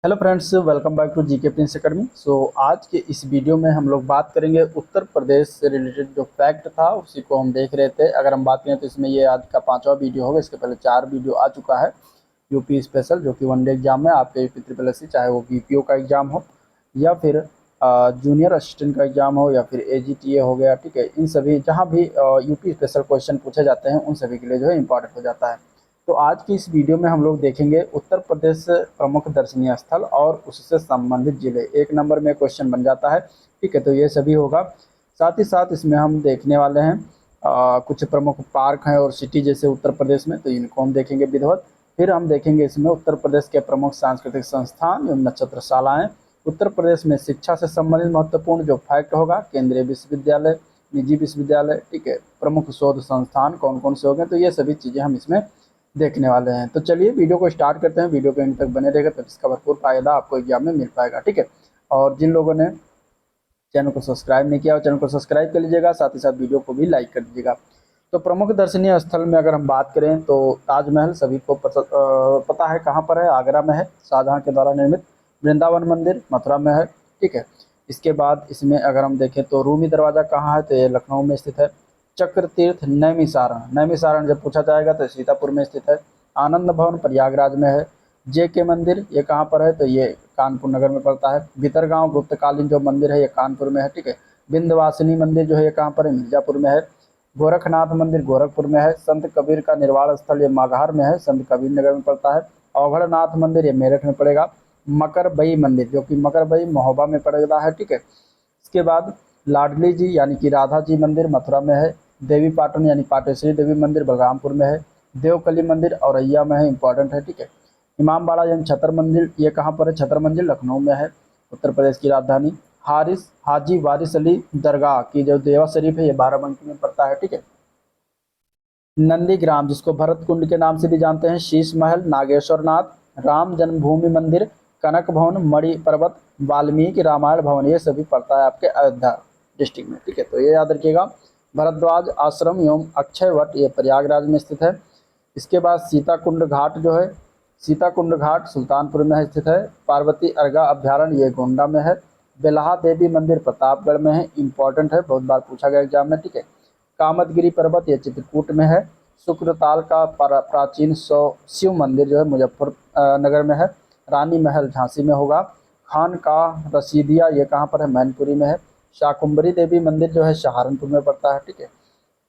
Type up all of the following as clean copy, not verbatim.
Hello friends, welcome back to GK Prince Academy. आज के इस वीडियो में हम लोग बात करेंगे उत्तर प्रदेश से रिलेटेड जो फैक्ट था उसी को हम देख रहे थे। अगर हम बात करें तो इसमें ये आज का पांचवा वीडियो होगा। इसके पहले 4 वीडियो आ चुका है। यूपी स्पेशल जो कि वनडे एग्जाम है आपके यूपी ट्रिपल एस सी, चाहे वो बीपीओ का एग्जाम हो या फिर जूनियर असिस्टेंट का एग्जाम हो या फिर एजीटीए हो गया। ठीक है, इन सभी जहाँ भी यूपी स्पेशल क्वेश्चन पूछे जाते हैं उन सभी के लिए जो है इंपॉर्टेंट हो जाता है। तो आज की इस वीडियो में हम लोग देखेंगे उत्तर प्रदेश प्रमुख दर्शनीय स्थल और उससे संबंधित जिले। एक नंबर में क्वेश्चन बन जाता है। ठीक है, तो ये सभी होगा। साथ ही साथ इसमें हम देखने वाले हैं कुछ प्रमुख पार्क हैं और सिटी जैसे उत्तर प्रदेश में, तो इनको हम देखेंगे विधिवत। फिर हम देखेंगे इसमें उत्तर प्रदेश के प्रमुख सांस्कृतिक संस्थान एवं नक्षत्रशालाएं। उत्तर प्रदेश में शिक्षा से संबंधित महत्वपूर्ण जो फैक्ट होगा, केंद्रीय विश्वविद्यालय, निजी विश्वविद्यालय, ठीक है, प्रमुख शोध संस्थान कौन कौन से हो गए, तो ये सभी चीज़ें हम इसमें देखने वाले हैं। तो चलिए वीडियो को स्टार्ट करते हैं। वीडियो के एंड तक बने रहेगा तब इसका भरपूर फायदा आपको एग्जाम में मिल पाएगा। ठीक है, और जिन लोगों ने चैनल को सब्सक्राइब नहीं किया, चैनल को सब्सक्राइब कर लीजिएगा, साथ ही साथ वीडियो को भी लाइक कर दीजिएगा। तो प्रमुख दर्शनीय स्थल में अगर हम बात करें तो ताजमहल सभी को पता है कहाँ पर है, आगरा में है, शाहजहाँ के द्वारा निर्मित। वृंदावन मंदिर मथुरा में है। ठीक है, इसके बाद इसमें अगर हम देखें तो रूमी दरवाज़ा कहाँ है, तो ये लखनऊ में स्थित है। चक्र तीर्थ नैमिसारण, नैमिसारण जब पूछा जाएगा तो सीतापुर में स्थित है। आनंद भवन प्रयागराज में है। जे के मंदिर ये कहाँ पर है, तो ये कानपुर नगर में पड़ता है। भीतरगांव गुप्तकालीन जो मंदिर है ये कानपुर में है। ठीक है, विंध्यवासिनी मंदिर जो है ये कहाँ पर है, मिर्जापुर में है। गोरखनाथ मंदिर गोरखपुर में है। संत कबीर का निर्वाण स्थल ये माघार में है, संत कबीर नगर में पड़ता है। अवघड़नाथ मंदिर ये मेरठ में पड़ेगा। मकरबई मंदिर जो कि मकरबई महोबा में पड़ेगा है। ठीक है, इसके बाद लाडली जी यानी कि राधा जी मंदिर मथुरा में है। देवी पाटन यानी पाटेश्वरी देवी मंदिर बलरामपुर में है। देवकली मंदिर औरैया में है, इंपॉर्टेंट है। ठीक है, इमामबाड़ा यानी छतर मंदिर ये कहाँ पर है, छतर मंदिर लखनऊ में है, उत्तर प्रदेश की राजधानी। हारिस हाजी वारिस अली दरगाह की जो देवा शरीफ है ये बाराबंकी में पड़ता है। ठीक है, नंदीग्राम जिसको भरत कुंड के नाम से भी जानते हैं, शीश महल, नागेश्वर नाथ, राम जन्मभूमि मंदिर, कनक भवन, मणि पर्वत, वाल्मीकि रामायण भवन, ये सभी पड़ता है आपके अयोध्या डिस्ट्रिक्ट में। ठीक है, तो ये याद रखिएगा। भरद्वाज आश्रम एवं अक्षय वट ये प्रयागराज में स्थित है। इसके बाद सीताकुंड घाट जो है, सीताकुंड घाट सुल्तानपुर में स्थित है। पार्वती अर्गा अभ्यारण्य ये गोंडा में है। बेल्हा देवी मंदिर प्रतापगढ़ में है, इंपॉर्टेंट है, बहुत बार पूछा गया एग्जाम में। ठीक है, कामतगिरी पर्वत ये चित्रकूट में है। शुक्रताल का प्राचीन शिव मंदिर जो है मुजफ्फर नगर में है। रानी महल झांसी में होगा। खान का रसीदिया ये कहाँ पर है, मैनपुरी में है। शाकुंभरी देवी मंदिर जो है सहारनपुर में पड़ता है। ठीक है,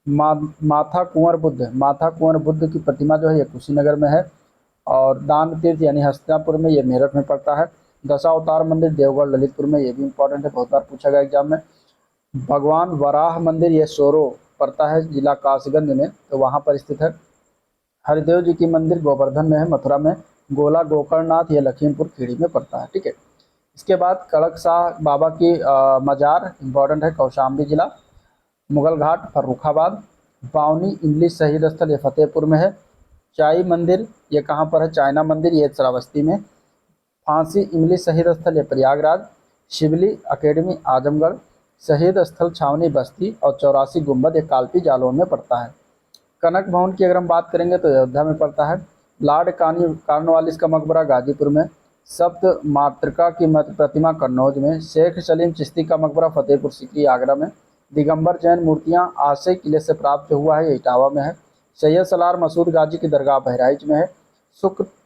माथा कुंवर बुद्ध की प्रतिमा जो है ये कुशीनगर में है। और दान तीर्थ यानी हस्तिनापुर में, ये मेरठ में पड़ता है। दशावतार मंदिर देवगढ़ ललितपुर में, ये भी इंपॉर्टेंट है, बहुत बार पूछा गया एग्जाम में। भगवान वराह मंदिर ये सोरो पड़ता है जिला कासगंज में, तो वहाँ पर स्थित है। हरिदेव जी की मंदिर गोवर्धन में है, मथुरा में। गोला गोकर्णनाथ ये लखीमपुर खीरी में पड़ता है। ठीक है, इसके बाद कड़क शाह बाबा की मजार इंपॉर्टेंट है, कौशाम्बी जिला। मुगल घाट फर्रुखाबाद। बावनी इंग्लिश शहीद स्थल ये फतेहपुर में है। चाई मंदिर ये कहाँ पर है, चाइना मंदिर ये श्रावस्ती में। फांसी इंग्लिश शहीद स्थल ये प्रयागराज। शिवली अकेडमी आजमगढ़। शहीद स्थल छावनी बस्ती और 84 गुम्बद ये कालपी जालौन में पड़ता है। कनक भवन की अगर हम बात करेंगे तो अयोध्या में पड़ता है। लॉर्ड कार्नवालिस का मकबरा गाजीपुर में। सप्त मातृका की प्रतिमा कन्नौज में। शेख सलीम चिश्ती का मकबरा फतेहपुर सीकरी आगरा में। दिगंबर जैन मूर्तियाँ आशय किले से प्राप्त हुआ है, ये इटावा में है। सैयद सलार मसूद गाजी की दरगाह बहराइच में है।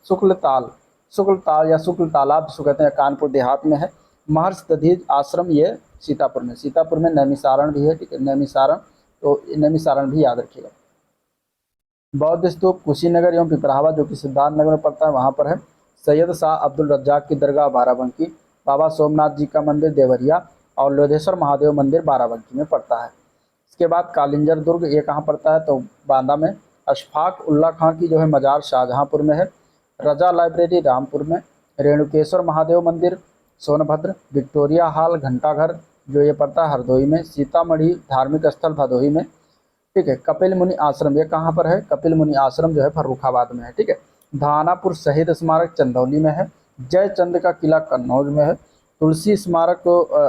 शुक्लताल या शुक्ल तालाब जिसको कहते हैं कानपुर देहात में है। महर्षि दधीच आश्रम ये सीतापुर में, सीतापुर में नैमिसारण भी है। ठीक है, नैमिसारण, तो नैमिसारण भी याद रखिएगा। बौद्ध स्तूप कुशीनगर एवं पिपरावा जो कि सिद्धार्थनगर में पड़ता है, वहाँ पर है। सैयद शाह अब्दुल रज्जाक की दरगाह बाराबंकी। बाबा सोमनाथ जी का मंदिर देवरिया और लोधेश्वर महादेव मंदिर बाराबंकी में पड़ता है। इसके बाद कालिंजर दुर्ग ये कहाँ पड़ता है, तो बांदा में। अशफाक उल्ला खां की जो है मजार शाहजहाँपुर में है। रजा लाइब्रेरी रामपुर में। रेणुकेश्वर महादेव मंदिर सोनभद्र। विक्टोरिया हॉल घंटाघर जो ये पड़ता है हरदोई में। सीतामढ़ी धार्मिक स्थल भदोही में। ठीक है, कपिल मुनि आश्रम ये कहाँ पर है, कपिल मुनि आश्रम जो है फर्रुखाबाद में है। ठीक है, धानापुर शहीद स्मारक चंदौली में है। जयचंद का किला कन्नौज में है। तुलसी स्मारक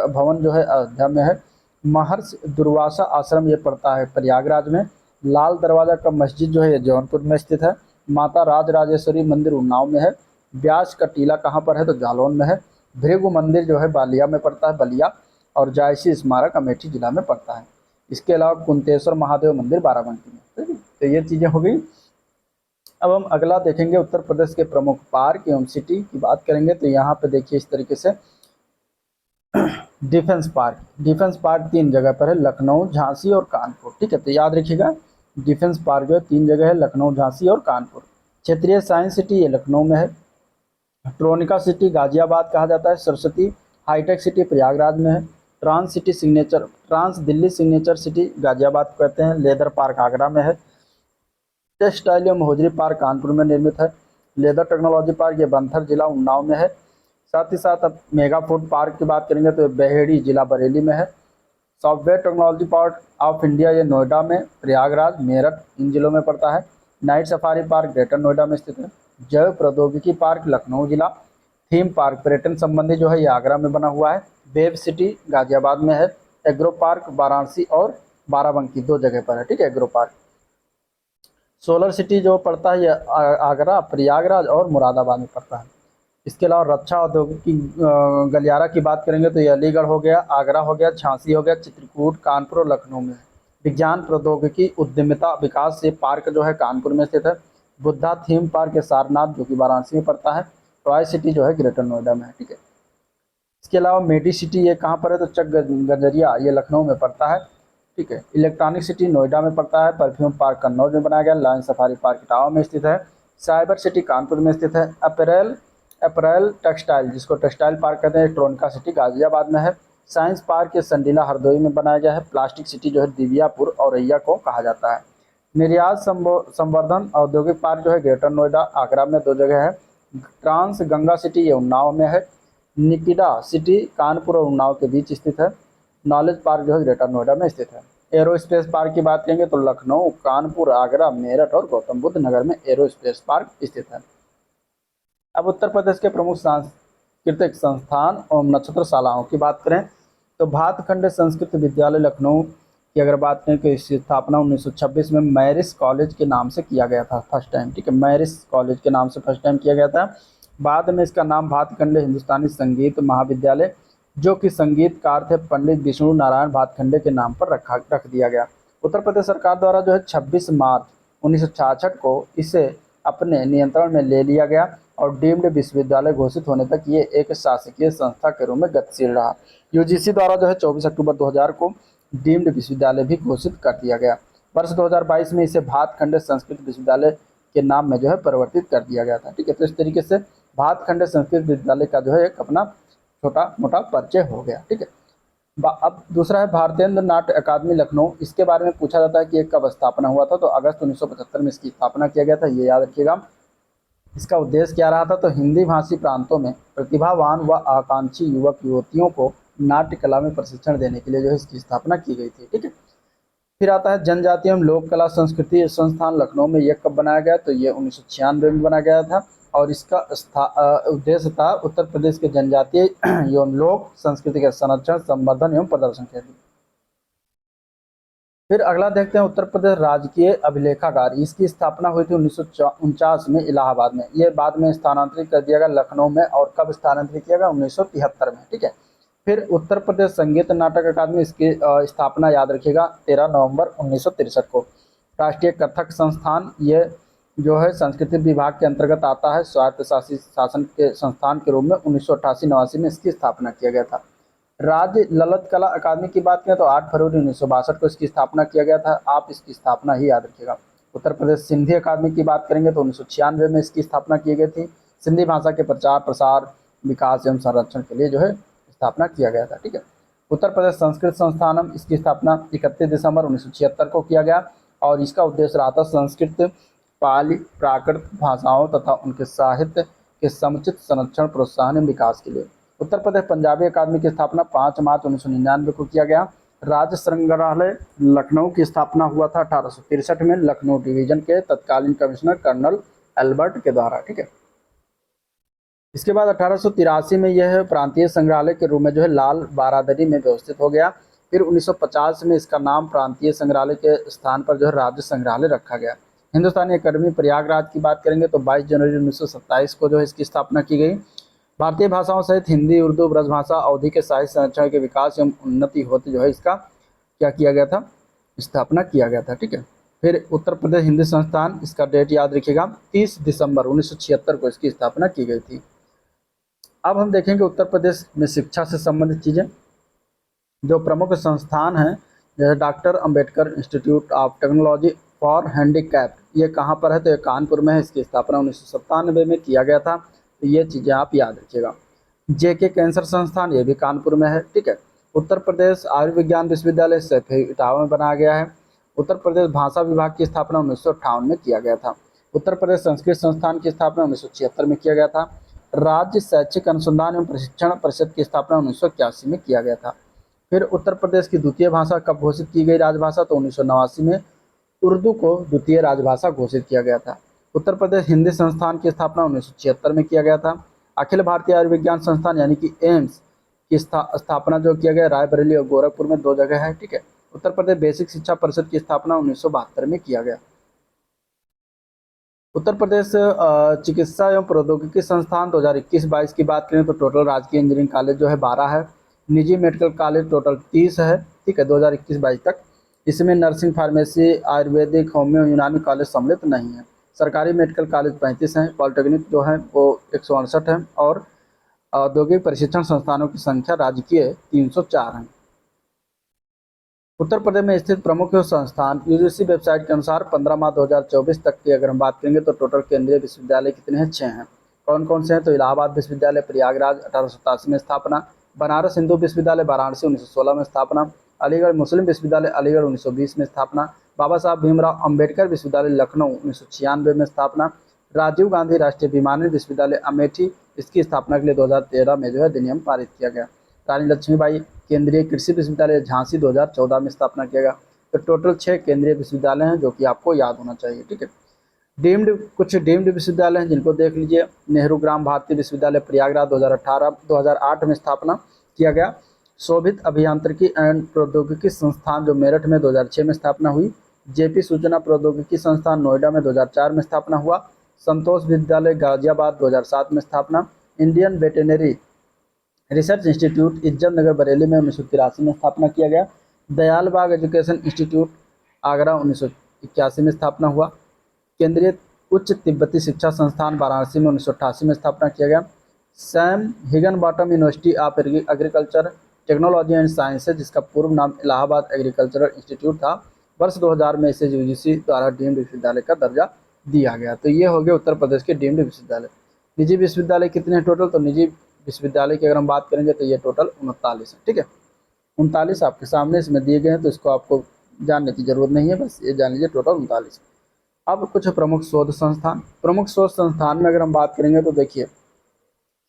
भवन जो है अयोध्या में है। महर्षि दुर्वासा आश्रम ये पड़ता है प्रयागराज में। लाल दरवाजा का मस्जिद जो है ये जौनपुर में स्थित है। माता राजराजेश्वरी मंदिर उन्नाव में है। व्यास का टीला कहाँ पर है, तो जालौन में है। भृगु मंदिर जो है बालिया में पड़ता है, बलिया। और जायसी स्मारक अमेठी जिला में पड़ता है। इसके अलावा कुंतेश्वर महादेव मंदिर बाराबंकी में। ठीक है, तो ये चीज़ें हो गई। अब हम अगला देखेंगे उत्तर प्रदेश के प्रमुख पार्क एवं सिटी की बात करेंगे। तो यहाँ पे देखिए इस तरीके से डिफेंस पार्क। डिफेंस पार्क 3 जगह पर है, लखनऊ, झांसी और कानपुर। ठीक है, तो याद रखिएगा डिफेंस पार्क जो है 3 जगह है, लखनऊ, झांसी और कानपुर। क्षेत्रीय साइंस सिटी ये लखनऊ में है। ट्रोनिका सिटी गाजियाबाद कहा जाता है। सरस्वती हाईटेक सिटी प्रयागराज में है। Trans Delhi signature city Ghaziabad को कहते हैं। लेदर पार्क आगरा में है। टेक्सटाइल एवं होजरी पार्क कानपुर में निर्मित है। लेदर टेक्नोलॉजी पार्क ये बंथर जिला उन्नाव में है। साथ ही साथ अब मेगा फूड पार्क की बात करेंगे तो बहेड़ी जिला बरेली में है। Software technology park of India ये नोएडा में, प्रयागराज, मेरठ इन जिलों में पड़ता है। Night safari park greater Noida में स्थित है। जैव प्रौद्योगिकी पार्क लखनऊ जिला। थीम पार्क पर्यटन संबंधी जो है ये आगरा में बना हुआ है। वेब सिटी गाजियाबाद में है। एग्रो पार्क वाराणसी और बाराबंकी 2 जगह पर है। ठीक है, एग्रो पार्क। सोलर सिटी जो पड़ता है ये आगरा, प्रयागराज और मुरादाबाद में पड़ता है। इसके अलावा रक्षा औद्योगिकी गलियारा की बात करेंगे तो ये अलीगढ़ हो गया, आगरा हो गया, झांसी हो गया, चित्रकूट, कानपुर और लखनऊ में है। विज्ञान प्रौद्योगिकी उद्यमिता विकास से पार्क जो है कानपुर में स्थित है। बुद्धा थीम पार्क है सारनाथ जो कि वाराणसी में पड़ता है। टॉय सिटी जो है ग्रेटर नोएडा में है। ठीक है, इसके अलावा मेडी सिटी ये कहाँ पर है, तो चक गजरिया ये लखनऊ में पड़ता है। ठीक है, इलेक्ट्रॉनिक सिटी नोएडा में पड़ता है। परफ्यूम पार्क कन्नौज में बनाया गया। लायन सफारी पार्क इटावा में स्थित है। साइबर सिटी कानपुर में स्थित है। अपैरल टेक्सटाइल जिसको टेक्सटाइल पार्क कहते हैं ट्रोनिका सिटी गाजियाबाद में है। साइंस पार्क ये संडीला हरदोई में बनाया गया है। प्लास्टिक सिटी जो है दिव्यापुर औरैया को कहा जाता है। निर्यात संवर्धन औद्योगिक पार्क जो है ग्रेटर नोएडा आगरा में 2 जगह है। ट्रांस गंगा सिटी ये उन्नाव में है। निकिडा सिटी कानपुर और उन्नाव के बीच स्थित है। नॉलेज पार्क जो है ग्रेटर नोएडा में स्थित है। एरोस्पेस पार्क की बात करेंगे तो लखनऊ, कानपुर, आगरा, मेरठ और गौतम बुद्ध नगर में एरोस्पेस पार्क स्थित है। अब उत्तर प्रदेश के प्रमुख सांस्कृतिक संस्थान और नक्षत्रशालाओं की बात करें तो भातखंडे संस्कृत विद्यालय लखनऊ की अगर बात करें तो इसकी स्थापना 1926 में मैरिस कॉलेज के नाम से किया गया था फर्स्ट टाइम। ठीक है, मैरिस कॉलेज के नाम से फर्स्ट टाइम किया गया था। बाद में इसका नाम भातखंडे हिंदुस्तानी संगीत महाविद्यालय जो कि संगीतकार थे पंडित विष्णु नारायण भातखंडे के नाम पर रख दिया गया। उत्तर प्रदेश सरकार द्वारा जो है 26 मार्च 1966 को इसे अपने नियंत्रण में ले लिया गया और डीम्ड विश्वविद्यालय घोषित होने तक ये एक शासकीय संस्था के रूप में गतिशील रहा। यूजीसी द्वारा जो है 24 अक्टूबर 2000 को डीम्ड विश्वविद्यालय भी घोषित कर दिया गया। वर्ष 2022 में इसे भातखंडे संस्कृत विश्वविद्यालय के नाम में जो है परिवर्तित कर दिया गया था। ठीक है, तो इस तरीके से भातखंडे संस्कृत विद्यालय का जो है एक अपना छोटा मोटा परिचय हो गया। ठीक है, अब दूसरा है भारतेंद्र नाट्य अकादमी लखनऊ। इसके बारे में पूछा जाता है कि कब स्थापना हुआ था, तो अगस्त 1975 में इसकी स्थापना किया गया था, ये याद रखिएगा। इसका उद्देश्य क्या रहा था, तो हिंदी भाषी प्रांतों में प्रतिभावान व आकांक्षी युवक युवतियों को नाट्य कला में प्रशिक्षण देने के लिए जो है इसकी स्थापना की गई थी। ठीक है, फिर आता है जनजातीय एवं लोक कला संस्कृति संस्थान लखनऊ में। ये कब बनाया गया, तो ये 1996 में बनाया गया था और इसका उद्देश्य था उत्तर प्रदेश के जनजातीय एवं लोक संस्कृति के संरक्षण, संवर्धन एवं प्रदर्शन के लिए। फिर अगला देखते हैं उत्तर प्रदेश राजकीय अभिलेखागार। इसकी स्थापना हुई थी 1949 में इलाहाबाद में। ये बाद में स्थानांतरित कर दिया गया लखनऊ में। और कब स्थानांतरित किया गया, 1973 में। ठीक है, फिर उत्तर प्रदेश संगीत नाटक अकादमी, इसकी स्थापना याद रखिएगा 13 नवंबर 1963 को। राष्ट्रीय कथक संस्थान ये जो है संस्कृति विभाग के अंतर्गत आता है। स्वायत्त शासन के संस्थान के रूप में 1988-89 में इसकी स्थापना किया गया था। राज्य ललित कला अकादमी की बात करें तो 8 फरवरी 1962 को इसकी स्थापना किया गया था। आप इसकी स्थापना ही याद रखिएगा। उत्तर प्रदेश सिंधी अकादमी की बात करेंगे तो 1996 में इसकी स्थापना की गई थी। सिंधी भाषा के प्रचार प्रसार, विकास एवं संरक्षण के लिए जो है स्थापना किया गया था। ठीक है, उत्तर प्रदेश संस्कृत संस्थानम, इसकी स्थापना 31 दिसंबर 1976 को किया गया और इसका उद्देश्य रहा था संस्कृत, पाली, प्राकृत भाषाओं तथा उनके साहित्य के समुचित संरक्षण, प्रोत्साहन एवं विकास के लिए। उत्तर प्रदेश पंजाबी अकादमी की स्थापना 5 मार्च 1999 को किया गया। राज्य संग्रहालय लखनऊ की स्थापना हुआ था 1863 में लखनऊ डिवीजन के तत्कालीन कमिश्नर कर्नल एल्बर्ट के द्वारा। ठीक है, इसके बाद 1883 में यह प्रांतीय संग्रहालय के रूप में जो है लाल बारादरी में व्यवस्थित हो गया। फिर 1950 में इसका नाम प्रांतीय संग्रहालय के स्थान पर जो है राज्य संग्रहालय रखा गया। हिंदुस्तानी अकेडमी प्रयागराज की बात करेंगे तो 22 जनवरी 1927 को जो है इसकी स्थापना की गई। भारतीय भाषाओं सहित हिंदी, उर्दू, ब्रजभाषा अवधि के साहित्य संरक्षण के विकास एवं उन्नति होते जो है इसका क्या किया गया था, स्थापना किया गया था। ठीक है। फिर उत्तर प्रदेश हिंदी संस्थान, इसका डेट याद रखिएगा 30 दिसंबर 1976 को इसकी स्थापना की गई थी। अब हम देखेंगे उत्तर प्रदेश में शिक्षा से संबंधित चीज़ें। जो प्रमुख संस्थान हैं जैसे doctor Ambedkar institute of technology for handicap, ये कहाँ पर है तो ये कानपुर में है। इसकी स्थापना 1997 में किया गया था। तो ये चीज़ें आप याद रखिएगा। जेके कैंसर संस्थान, ये भी कानपुर में है। ठीक है। उत्तर प्रदेश आयुर्विज्ञान विश्वविद्यालय सैफई इटावा में बनाया गया है। उत्तर प्रदेश भाषा विभाग की स्थापना 1958 में किया गया था। उत्तर प्रदेश संस्कृत संस्थान की स्थापना 1976 में किया गया था। राज्य शैक्षिक अनुसंधान एवं प्रशिक्षण परिषद की स्थापना 1981 में किया गया था। फिर उत्तर प्रदेश की द्वितीय भाषा कब घोषित की गई राजभाषा तो 1989 में उर्दू को द्वितीय राजभाषा घोषित किया गया था। उत्तर प्रदेश हिंदी संस्थान की स्थापना 1976 में किया गया था। अखिल भारतीय आयुर्विज्ञान संस्थान यानी कि एम्स की स्थापना जो किया गया रायबरेली और गोरखपुर में 2 जगह है। ठीक है। उत्तर प्रदेश बेसिक शिक्षा परिषद की स्थापना 1972 में किया गया। उत्तर प्रदेश चिकित्सा एवं प्रौद्योगिकी संस्थान 2021-22 की बात करें तो टोटल राजकीय इंजीनियरिंग कॉलेज जो है 12 है। निजी मेडिकल कॉलेज टोटल 30 है। ठीक है, 2021-22 तक। इसमें नर्सिंग, फार्मेसी, आयुर्वेदिक, होम्यो, यूनानी कॉलेज सम्मिलित नहीं है। सरकारी मेडिकल कॉलेज 35 हैं। पॉलिटेक्निक जो है वो 168 है और औद्योगिक प्रशिक्षण संस्थानों की संख्या राजकीय 304 है। उत्तर प्रदेश में स्थित प्रमुख संस्थान यूजीसी वेबसाइट के अनुसार 15 मार्च 2024 तक की अगर हम बात करेंगे तो टोटल केंद्रीय विश्वविद्यालय कितने हैं? 6 हैं। कौन कौन से हैं तो इलाहाबाद विश्वविद्यालय प्रयागराज 1887 में स्थापना, बनारस हिंदू विश्वविद्यालय वाराणसी 1916 में स्थापना, अलीगढ़ मुस्लिम विश्वविद्यालय अलीगढ़ 1920 में स्थापना, बाबा साहब भीमराव अम्बेडकर विश्वविद्यालय लखनऊ 1996 में स्थापना, राजीव गांधी राष्ट्रीय विमानन विश्वविद्यालय अमेठी, इसकी स्थापना के लिए 2013 में जो है अधिनियम पारित किया गया। रानी लक्ष्मीबाई केंद्रीय कृषि विश्वविद्यालय झांसी 2014 में स्थापना किया गया। तो टोटल 6 केंद्रीय विश्वविद्यालय हैं जो कि आपको याद होना चाहिए। ठीक है। कुछ डीम्ड विश्वविद्यालय हैं जिनको देख लीजिए। नेहरू ग्राम भारती विश्वविद्यालय प्रयागराज 2008 में स्थापना किया गया। शोभित अभियांत्रिकी एवं प्रौद्योगिकी संस्थान जो मेरठ में 2006 में स्थापना हुई। जेपी सूचना प्रौद्योगिकी संस्थान नोएडा में 2004 में स्थापना हुआ। संतोष विद्यालय गाजियाबाद 2007 में स्थापना। इंडियन वेटेनरी रिसर्च इंस्टीट्यूट इज्जत नगर बरेली में 1983 में स्थापना किया गया। दयाल बाग एजुकेशन इंस्टीट्यूट आगरा 1981 में स्थापना हुआ। केंद्रीय उच्च तिब्बती शिक्षा संस्थान वाराणसी में 1988 में स्थापना किया गया। Sam Higginbottom University of Agriculture Technology and Sciences, जिसका पूर्व नाम इलाहाबाद एग्रीकल्चरल इंस्टीट्यूट था, वर्ष 2000 में इसे यूजीसी द्वारा डीम्ड विश्वविद्यालय का दर्जा दिया गया। तो ये हो गए उत्तर प्रदेश के डीम्ड विश्वविद्यालय। निजी विश्वविद्यालय कितने हैं टोटल तो निजी विश्वविद्यालय की अगर हम बात करेंगे तो ये टोटल 39 है। ठीक है, 39 आपके सामने इसमें दिए गए हैं तो इसको आपको जानने की जरूरत नहीं है, बस ये जान लीजिए टोटल 39। अब कुछ प्रमुख शोध संस्थान। प्रमुख शोध संस्थान में अगर हम बात करेंगे तो देखिए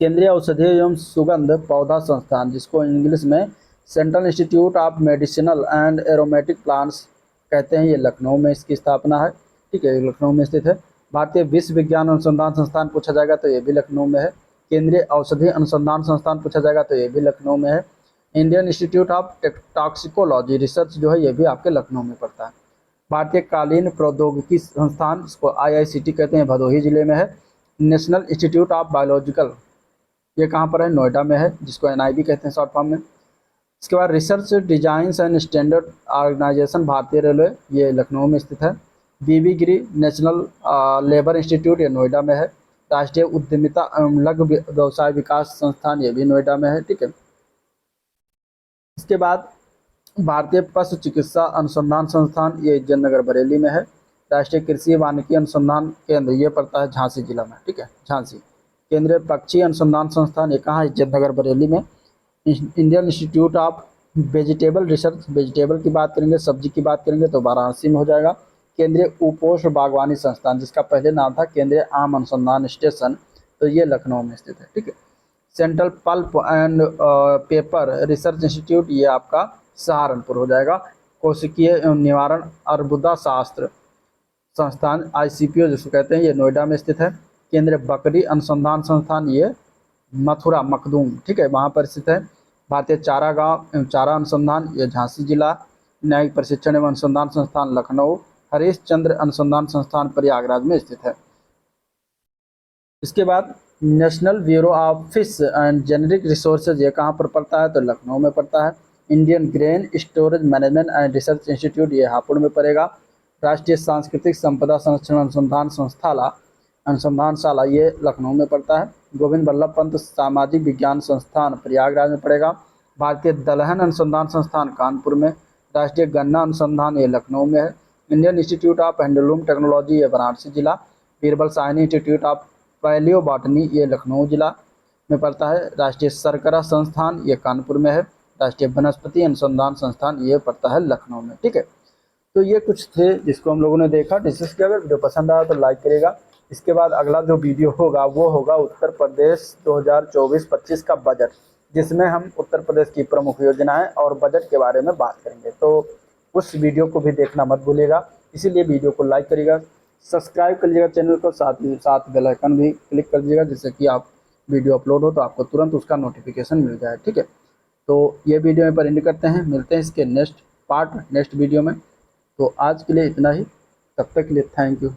केंद्रीय औषधीय एवं सुगंध पौधा संस्थान, जिसको इंग्लिश में central institute of medicinal and aromatic plants कहते हैं, ये लखनऊ में इसकी स्थापना है। ठीक है, लखनऊ में स्थित है। भारतीय विश्व विज्ञान अनुसंधान संस्थान पूछा जाएगा तो ये भी लखनऊ में है। केंद्रीय औषधि अनुसंधान संस्थान पूछा जाएगा तो ये भी लखनऊ में है। Indian institute of toxicology research जो है ये भी आपके लखनऊ में पड़ता है। भारतीय कालीन प्रौद्योगिकी संस्थान, इसको IICT कहते हैं, भदोही जिले में है। नेशनल इंस्टीट्यूट ऑफ बायोलॉजिकल, ये कहाँ पर है? नोएडा में है, जिसको NIB कहते हैं शॉर्ट फॉर्म में। इसके बाद research designs and standard organisation भारतीय रेलवे, ये लखनऊ में स्थित है। BB Giri national labour institute, ये नोएडा में है। राष्ट्रीय उद्यमिता एवं लघु व्यवसाय विकास संस्थान, ये भी नोएडा में है। ठीक है। इसके बाद भारतीय पशु चिकित्सा अनुसंधान संस्थान, ये इज्जत नगर बरेली में है। राष्ट्रीय कृषि वानिकी अनुसंधान केंद्र, ये पड़ता है झांसी जिला में। ठीक है, झांसी। केंद्रीय पक्षी अनुसंधान संस्थान, ये कहाँ है? इज्जत नगर बरेली में। Indian institute of vegetable research, vegetable की बात करेंगे, सब्जी की बात करेंगे तो वाराणसी में हो जाएगा। केंद्रीय उपोष्ण बागवानी संस्थान, जिसका पहले नाम था केंद्रीय आम अनुसंधान स्टेशन, तो ये लखनऊ में स्थित है। ठीक है। Central pulp and paper research institute, ये आपका सहारनपुर हो जाएगा। कोशिकीय एवं निवारण अर्बुदा शास्त्र संस्थान ICPO जिसको कहते हैं, ये नोएडा में स्थित है। केंद्रीय बकरी अनुसंधान संस्थान, ये मथुरा मखदूम, ठीक है, वहाँ पर स्थित है। भारतीय चारागाह एवं चारा अनुसंधान, ये झांसी जिला। न्यायिक प्रशिक्षण एवं अनुसंधान संस्थान लखनऊ। हरीश चंद्र अनुसंधान संस्थान प्रयागराज में स्थित है। इसके बाद national bureau of fish and generic resources, ये कहाँ पर पड़ता है? तो लखनऊ में पड़ता है। Indian grain storage management and research institute, ये हापुड़ में पड़ेगा। राष्ट्रीय सांस्कृतिक संपदा संरक्षण अनुसंधानशाला, ये लखनऊ में पड़ता है। गोविंद बल्लभ पंत सामाजिक विज्ञान संस्थान प्रयागराज में पड़ेगा। भारतीय दलहन अनुसंधान संस्थान कानपुर में। राष्ट्रीय गन्ना अनुसंधान, ये लखनऊ में है। Indian institute of handloom technology, ये वाराणसी जिला। Birbal Sahni institute of palaeo botany, ये लखनऊ जिला में पड़ता है। राष्ट्रीय शर्करा संस्थान, ये कानपुर में है। राष्ट्रीय वनस्पति अनुसंधान संस्थान, ये पड़ता है लखनऊ में। ठीक है, तो ये कुछ थे जिसको हम लोगों ने देखा, डिस्कस किया। अगर वीडियो पसंद आया तो लाइक करेगा। इसके बाद अगला जो वीडियो होगा वो होगा उत्तर प्रदेश 2024-25 का बजट, जिसमें हम उत्तर प्रदेश की प्रमुख योजनाएं और बजट के बारे में बात करेंगे। तो उस वीडियो को भी देखना मत भूलिएगा। इसीलिए वीडियो को लाइक करिएगा, सब्सक्राइब कर लीजिएगा चैनल को, साथ ही साथ बेल आइकन भी क्लिक कर दीजिएगा, जिससे कि आप वीडियो अपलोड हो तो आपको तुरंत उसका नोटिफिकेशन मिल जाए। ठीक है, तो ये वीडियो में पर एंड करते हैं, मिलते हैं इसके नेक्स्ट वीडियो में। तो आज के लिए इतना ही, तब तक के लिए थैंक यू।